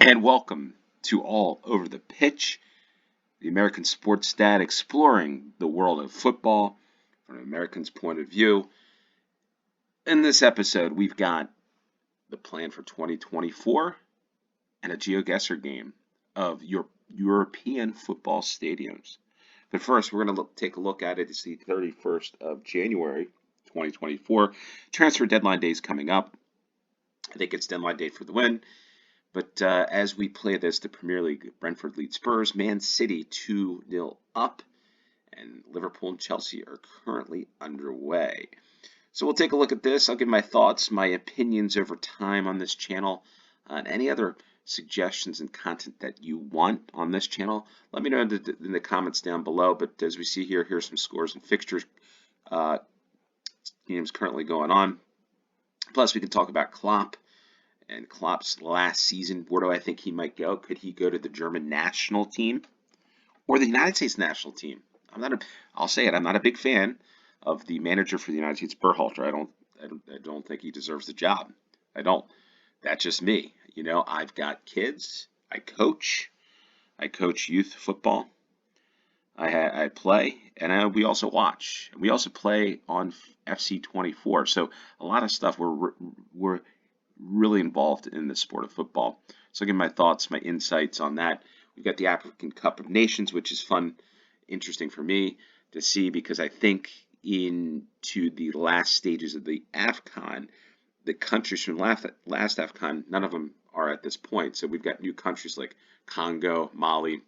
And welcome to All Over the Pitch, the American sports dad exploring the world of football from an American's point of view. In this episode, we've got the plan for 2024 and a GeoGuessr game of your European football stadiums. But first, we're going to take a look at it. It's the 31st of January, 2024. Transfer deadline day is coming up. I think it's deadline day for the win. But as we play this, the Premier League, Brentford leads Spurs, Man City 2-0 up, and Liverpool and Chelsea are currently underway. So we'll take a look at this. I'll give my thoughts, my opinions over time on this channel, and any other suggestions and content that you want on this channel. Let me know in the comments down below. But as we see here, here's some scores and fixtures. Games currently going on. Plus, we can talk about Klopp. And Klopp's last season, where do I think he might go? Could he go to the German national team or the United States national team? I'll say it. I'm not a big fan of the manager for the United States, Berhalter. I don't think he deserves the job. I don't. That's just me. You know, I've got kids. I coach youth football. I play, and we also watch. We also play on FC24. So a lot of stuff we're really involved in the sport of football. So again, my thoughts, my insights on that. We've got the African Cup of Nations, which is fun, interesting for me to see because I think into the last stages of the AFCON, the countries from last AFCON, none of them are at this point. So we've got new countries like Congo, Mali,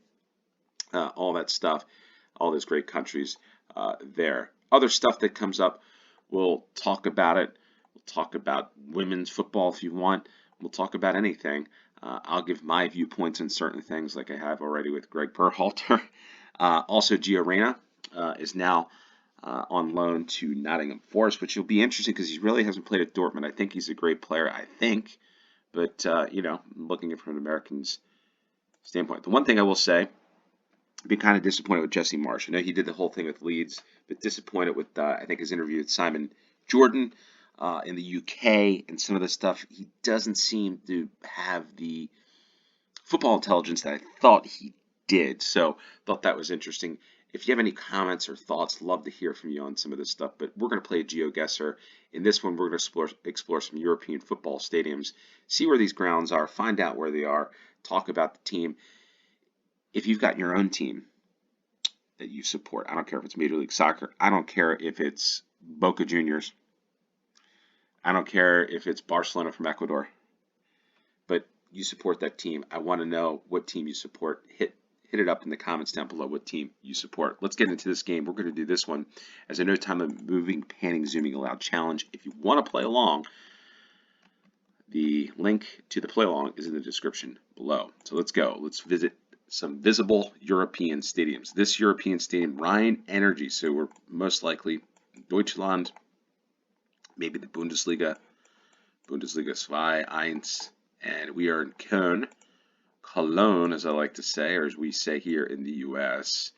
all that stuff, all those great countries there. Other stuff that comes up, we'll talk about it. We'll talk about women's football if you want. We'll talk about anything. I'll give my viewpoints on certain things like I have already with Greg Berhalter. Also, Gio Reyna is now on loan to Nottingham Forest, which will be interesting because he really hasn't played at Dortmund. I think he's a great player, But, looking at it from an American's standpoint. The one thing I will say, I've been kind of disappointed with Jesse Marsch. I know he did the whole thing with Leeds, but disappointed with, I think, his interview with Simon Jordan. In the UK and some of the stuff, he doesn't seem to have the football intelligence that I thought he did. So thought that was interesting. If you have any comments or thoughts, love to hear from you on some of this stuff. But we're going to play a GeoGuessr. In this one, we're going to explore some European football stadiums, see where these grounds are, find out where they are, talk about the team. If you've got your own team that you support, I don't care if it's Major League Soccer, I don't care if it's Boca Juniors, I don't care if it's Barcelona from Ecuador, but you support that team. I want to know what team you support. Hit it up in the comments down below what team you support. Let's get into this game. We're going to do this one as a no time of moving, panning, zooming allowed challenge. If you want to play along, the link to the play along is in the description below. So let's go. Let's visit some visible European stadiums. This European stadium, Rhine Energy. So we're most likely Deutschland. Maybe the Bundesliga 2, 1, and we are in Cologne, as I like to say, or as we say here in the U.S.,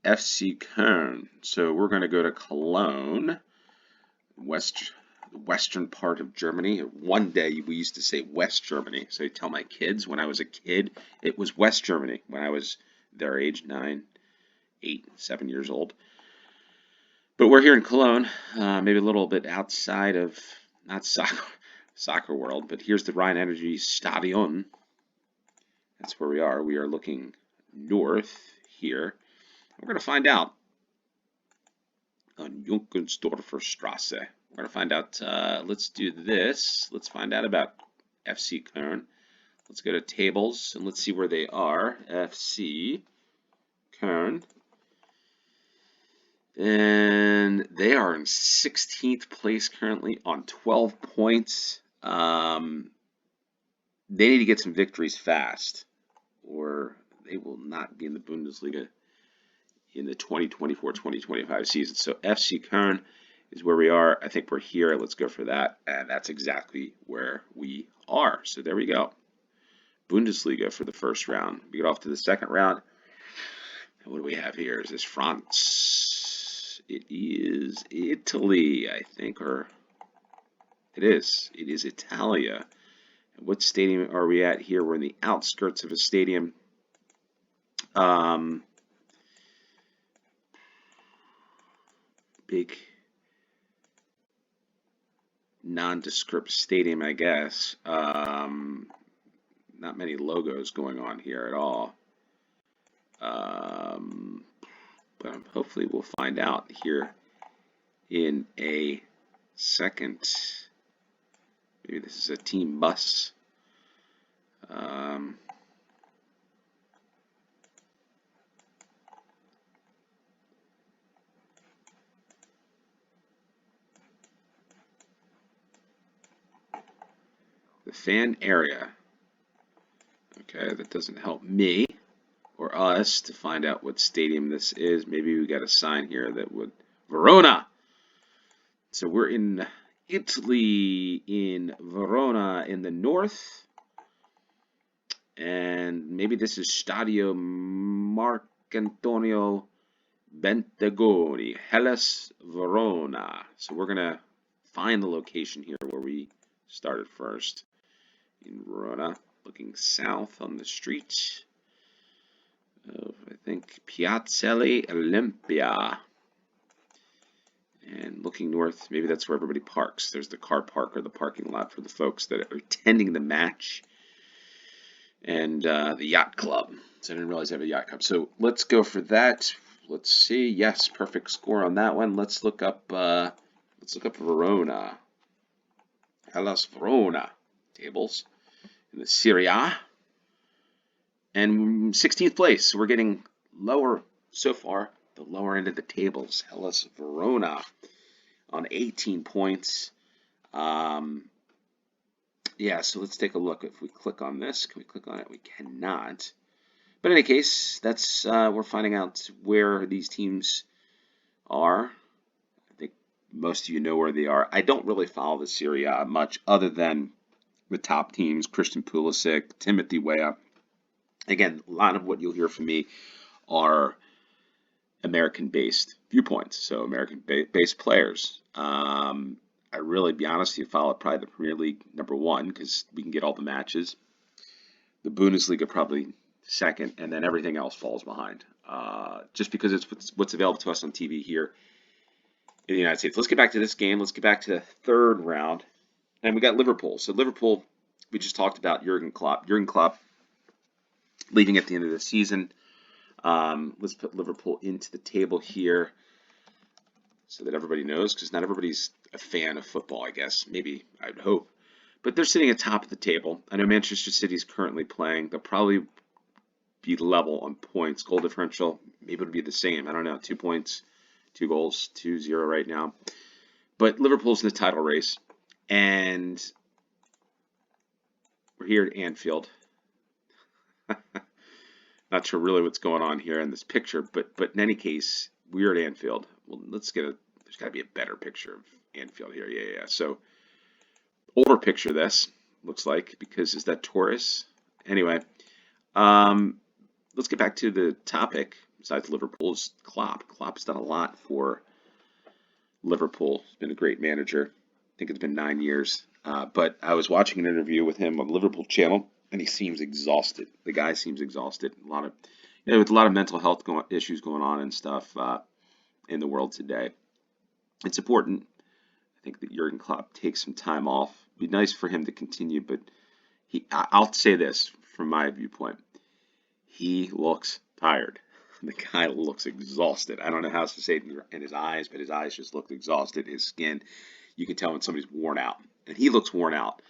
FC Köln. So we're going to go to Cologne, the western part of Germany. One day we used to say West Germany. So I tell my kids when I was a kid, it was West Germany when I was their age, 9, 8, 7 years old. But we're here in Cologne, maybe a little bit outside of, not soccer world, but here's the Rhine Energy Stadion. That's where we are. We are looking north here. We're going to find out on Junkensdorfer Strasse. We're going to find out, let's do this. Let's find out about FC Köln. Let's go to tables and let's see where they are. FC Köln. And they are in 16th place currently on 12 points. They need to get some victories fast, or they will not be in the Bundesliga in the 2024-2025 season. So FC Köln is where we are. I think we're here. Let's go for that. And that's exactly where we are. So there we go. Bundesliga for the first round. We get off to the second round. What do we have here? Is this France? It is Italy, I think, or it is. It is Italia. What stadium are we at here? We're in the outskirts of a stadium. Big nondescript stadium, I guess. Not many logos going on here at all. But hopefully we'll find out here in a second. Maybe this is a team bus. The fan area. Okay, that doesn't help me or us to find out what stadium this is. Maybe we got a sign here that would Verona. So we're in Italy, in Verona in the north. And maybe this is Stadio Marcantonio Bentegoni, Hellas, Verona. So we're going to find the location here where we started first. In Verona, looking south on the street of, I think, Piazzale Olimpia. And looking north, maybe that's where everybody parks. There's the car park or the parking lot for the folks that are attending the match. And the yacht club. So I didn't realize I have a yacht club. So let's go for that. Let's see. Yes, perfect score on that one. Let's look up Verona. Hellas Verona tables in the Serie A. And 16th place. So we're getting lower so far, the lower end of the tables. Hellas Verona on 18 points. Yeah, so let's take a look. If we click on this, can we click on it? We cannot. But in any case, that's we're finding out where these teams are. I think most of you know where they are. I don't really follow the Serie A much other than the top teams, Christian Pulisic, Timothy Weah. Again, a lot of what you'll hear from me are American-based viewpoints, so American-based players. I really, be honest, you follow probably the Premier League #1 because we can get all the matches. The Bundesliga probably second, and then everything else falls behind. Just because it's what's available to us on TV here in the United States. Let's get back to this game. Let's get back to the third round, and we got Liverpool. So Liverpool, we just talked about Jurgen Klopp. Jurgen Klopp leaving at the end of the season. Let's put Liverpool into the table here so that everybody knows, because not everybody's a fan of football, I guess. Maybe, I'd hope. But they're sitting atop of the table. I know Manchester City is currently playing. They'll probably be level on points. Goal differential, maybe it'll be the same. I don't know. 2 points, 2 goals, 2-0 right now. But Liverpool's in the title race. And we're here at Anfield. Not sure really what's going on here in this picture, but in any case, we're at Anfield. Well, let's get there's got to be a better picture of Anfield here. Yeah. So, older picture this, looks like, because is that Torres? Anyway, let's get back to the topic. Besides Liverpool's Klopp. Klopp's done a lot for Liverpool. He's been a great manager. I think it's been 9 years. But I was watching an interview with him on the Liverpool channel, and he seems exhausted. The guy seems exhausted. With a lot of mental health issues going on and stuff in the world today. It's important, I think, that Jurgen Klopp takes some time off. It'd be nice for him to continue, but I'll say this from my viewpoint. He looks tired. The guy looks exhausted. I don't know how else to say it in his eyes, but his eyes just look exhausted. His skin, you can tell when somebody's worn out. And he looks worn out.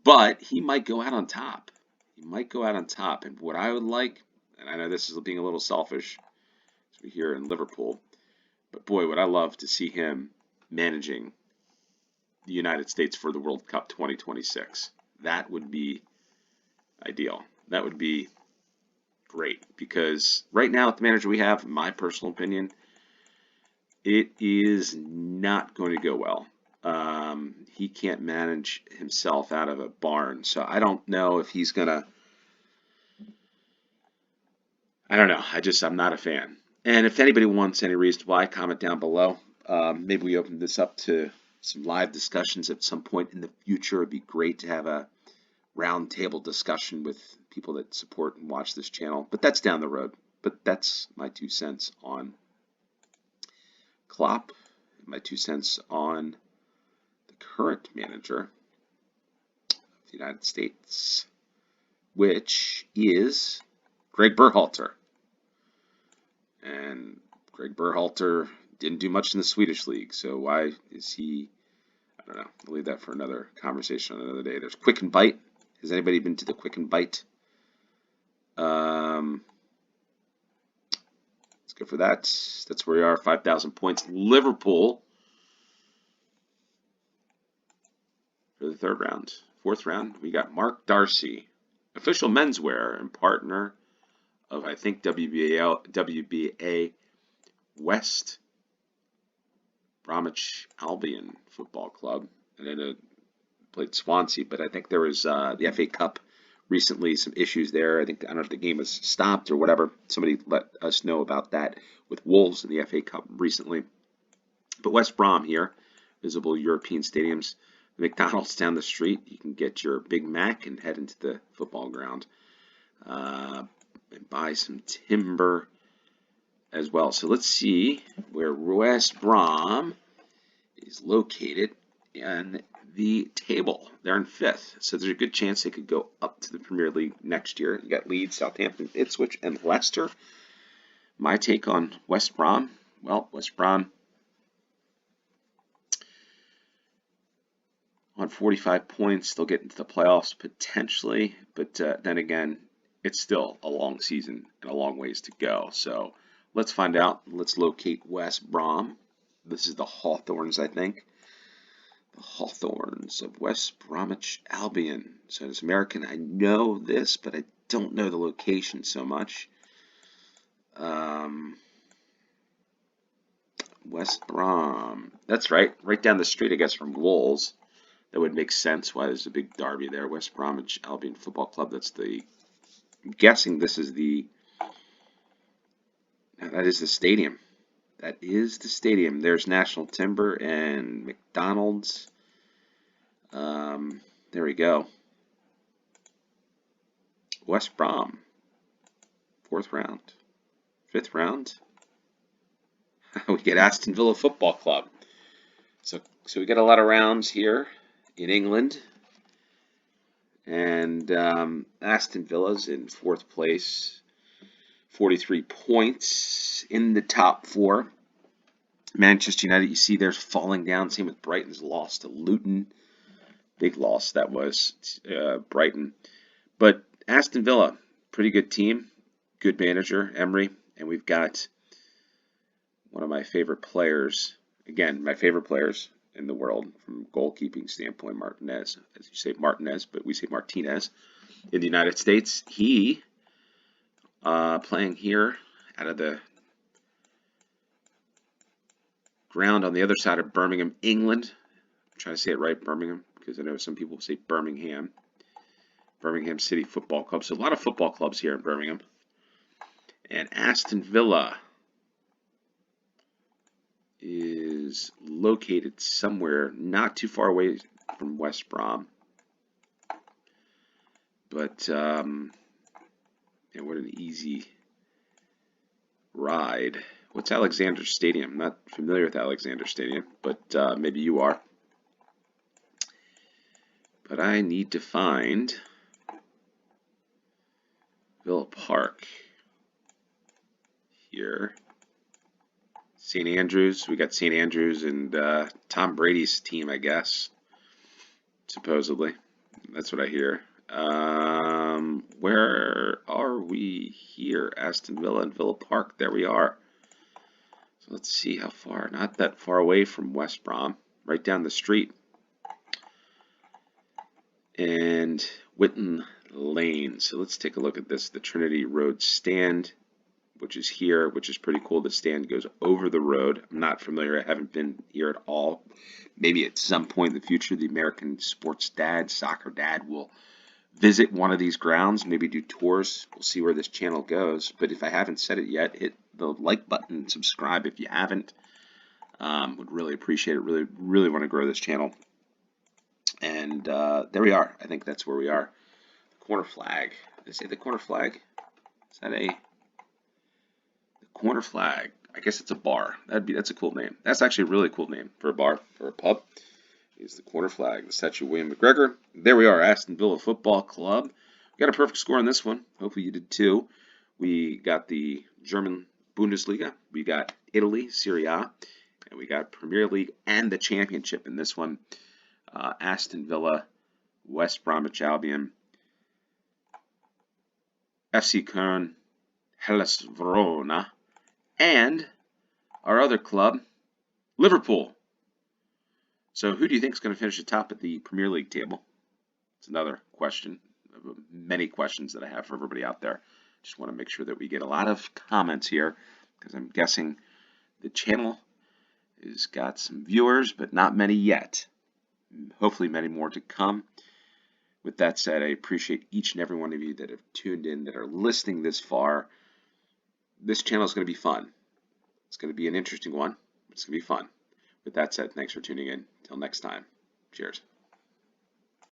But he might go out on top. He might go out on top. And what I would like, and I know this is being a little selfish, as we hear in Liverpool, but boy, would I love to see him managing the United States for the World Cup 2026. That would be ideal. That would be great, because right now, with the manager we have, in my personal opinion, it is not going to go well. He can't manage himself out of a barn, so I don't know if he's gonna. I don't know. I'm not a fan. And if anybody wants any reason why, comment down below. Maybe we open this up to some live discussions at some point in the future. It'd be great to have a round table discussion with people that support and watch this channel, but that's down the road. But that's my 2 cents on Klopp, my 2 cents on the current manager of the United States, which is Greg Berhalter. And Greg Berhalter didn't do much in the Swedish league, so why is he? I don't know. I'll leave that for another conversation on another day. There's Quick and Bite. Has anybody been to the Quick and Bite? Let's go for that. That's where we are, 5,000 points. Liverpool for the third round. Fourth round, we got Mark Darcy, official menswear and partner of, I think, WBA West Bromwich Albion Football Club. And I know played Swansea, but I think there was the FA Cup recently, some issues there. I don't know if the game was stopped or whatever. Somebody let us know about that with Wolves in the FA Cup recently. But West Brom here, visible European stadiums. The McDonald's down the street. You can get your Big Mac and head into the football ground and buy some timber as well. So let's see where West Brom is located in the table. They're in 5th, so there's a good chance they could go up to the Premier League next year. You got Leeds, Southampton, Ipswich, and Leicester. My take on West Brom, well, West Brom on 45 points, they'll get into the playoffs potentially, but then again, it's still a long season and a long ways to go. So let's find out. Let's locate West Brom. This is the Hawthorns, I think. The Hawthorns of West Bromwich Albion. So as American, I know this, but I don't know the location so much. West Brom. That's right. Right down the street, I guess, from Wolves. That would make sense why there's a big derby there. West Bromwich Albion Football Club. That's the... I'm guessing this is the... That is the stadium. That is the stadium. There's National Timber and McDonald's. There we go. West Brom. 4th round. 5th round. We get Aston Villa Football Club. So we get a lot of rounds here in England. And Aston Villa's in 4th place. 43 points in the top 4. Manchester United, you see there's falling down. Same with Brighton's loss to Luton. Big loss that was, Brighton. But Aston Villa, pretty good team. Good manager, Emery. And we've got one of my favorite players. Again, my favorite players in the world from goalkeeping standpoint, Martinez. As you say Martinez, but we say Martinez. In the United States, he... playing here out of the ground on the other side of Birmingham, England. I'm trying to say it right, Birmingham, because I know some people say Birmingham. Birmingham City Football Club. So a lot of football clubs here in Birmingham. And Aston Villa is located somewhere not too far away from West Brom. But yeah, what an easy ride. What's Alexander Stadium? I'm not familiar with Alexander Stadium, but maybe you are. But I need to find Villa Park here. St. Andrews. We got St. Andrews and Tom Brady's team, I guess. Supposedly. That's what I hear. Where are we here? Aston Villa and Villa Park. There we are. So let's see how far. Not that far away from West Brom. Right down the street. And Whitten Lane. So let's take a look at this. The Trinity Road Stand, which is here, which is pretty cool. The stand goes over the road. I'm not familiar. I haven't been here at all. Maybe at some point in the future, the American sports dad, soccer dad, will visit one of these grounds, maybe do tours. We'll see where this channel goes. But if I haven't said it yet, hit the like button, subscribe if you haven't. Would really appreciate it. Really want to grow this channel. And there we are. I think that's where we are. corner flag. Did I say the corner flag? Is that the corner flag? I guess it's a bar. That's a cool name. That's actually a really cool name for a bar, for a pub. Is the corner flag, the statue of William McGregor. There we are, Aston Villa Football Club. We got a perfect score on this one. Hopefully you did too. We got the German Bundesliga. We got Italy, Serie A. And we got Premier League and the Championship in this one. Aston Villa, West Bromwich Albion, FC Köln, Hellas Verona, and our other club, Liverpool. So who do you think is going to finish atop at the Premier League table? It's another question, many questions that I have for everybody out there. Just want to make sure that we get a lot of comments here, because I'm guessing the channel has got some viewers, but not many yet. Hopefully many more to come. With that said, I appreciate each and every one of you that have tuned in, that are listening this far. This channel is going to be fun. It's going to be an interesting one. It's going to be fun. With that said, thanks for tuning in. Till next time. Cheers.